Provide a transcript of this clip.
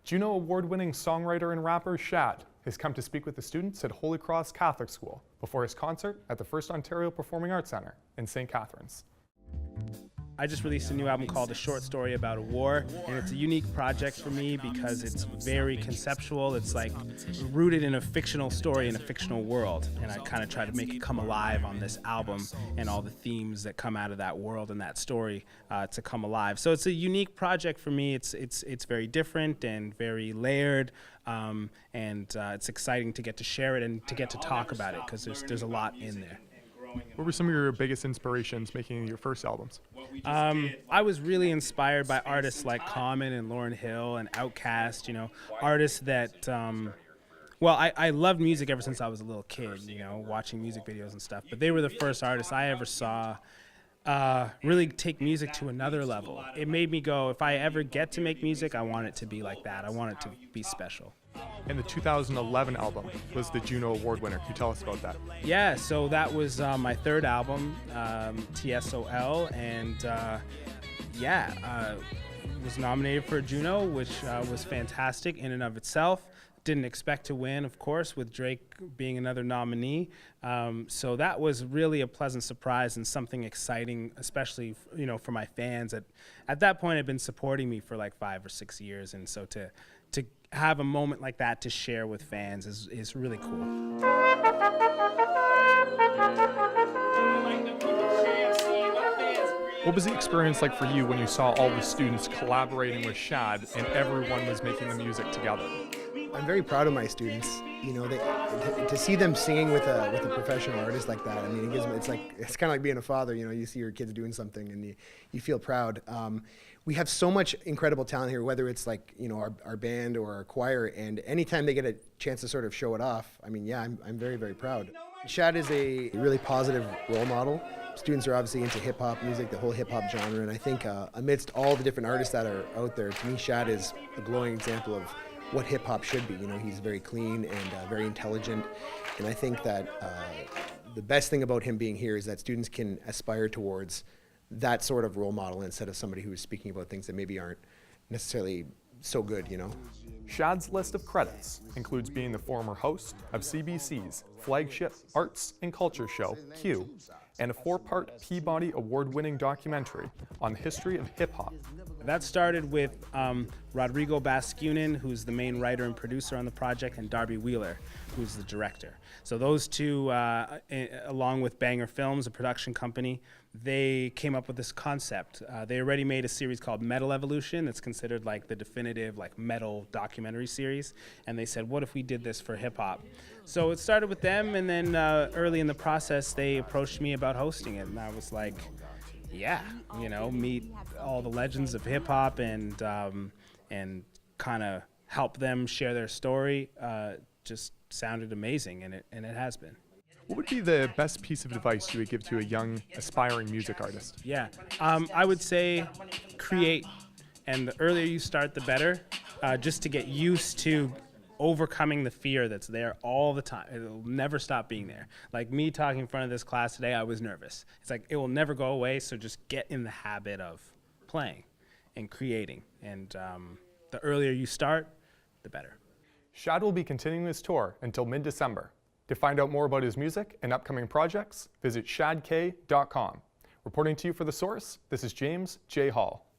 Juno Award-winning songwriter and rapper Shad has come to speak with the students at Holy Cross Catholic School before his concert at the First Ontario Performing Arts Centre in St. Catharines. I just released a new album called A Short Story About a War, and it's a unique project for me because it's very conceptual. It's like rooted in a fictional story in a fictional world, and I kind of try to make it come alive on this album and all the themes that come out of that world and that story to come alive. So it's a unique project for me. It's very different and very layered, and it's exciting to get to share it and to get to talk about it because there's a lot in there. What were some of your biggest inspirations making your first albums? I was really inspired by artists like Common and Lauryn Hill and Outkast, you know, artists that, well, I loved music ever since I was a little kid, you know, watching music videos and stuff, but they were the first artists I ever saw really take music to another level. It made me go, if I ever get to make music, I want it to be like that. I want it to be special. And the 2011 album was the Juno Award winner. Can you tell us about that? Yeah, so that was my third album, TSOL, and was nominated for a Juno, which was fantastic in and of itself. Didn't expect to win, of course, with Drake being another nominee. So that was really a pleasant surprise and something exciting, especially for my fans. At that point, had been supporting me for like 5 or 6 years, and so to have a moment like that to share with fans is really cool. What was the experience like for you when you saw all the students collaborating with Shad and everyone was making the music together? I'm very proud of my students. You know, to see them singing with a professional artist like that. I mean, it's kind of like being a father. You know, you see your kids doing something and you feel proud. We have so much incredible talent here, whether it's like our band or our choir, and anytime they get a chance to sort of show it off, I mean, yeah, I'm very, very proud. Shad is a really positive role model. Students are obviously into hip-hop music, the whole hip-hop genre, and I think amidst all the different artists that are out there, to me, Shad is a glowing example of what hip-hop should be. You know, he's very clean and very intelligent, and I think that the best thing about him being here is that students can aspire towards that sort of role model instead of somebody who's speaking about things that maybe aren't necessarily so good, you know. Shad's list of credits includes being the former host of CBC's flagship arts and culture show, Q, and a 4-part Peabody Award-winning documentary on the history of hip-hop. That started with Rodrigo Baskunin, who's the main writer and producer on the project, and Darby Wheeler, who's the director. So those two, along with Banger Films, a production company, they came up with this concept. They already made a series called Metal Evolution that's considered like the definitive like metal documentary series, and they said, what if we did this for hip-hop? So it started with them, and then early in the process they approached me about hosting it, and I was like, yeah, meet all the legends of hip-hop and kind of help them share their story. Just sounded amazing, and it has been. What would be the best piece of advice you would give to a young, aspiring music artist? Yeah, I would say create, and the earlier you start, the better, just to get used to overcoming the fear that's there all the time. It'll never stop being there. Like me talking in front of this class today, I was nervous. It's like it will never go away, so just get in the habit of playing and creating. And the earlier you start, the better. Shad will be continuing his tour until mid-December. To find out more about his music and upcoming projects, visit shadk.com. Reporting to you for The Source, this is James J. Hall.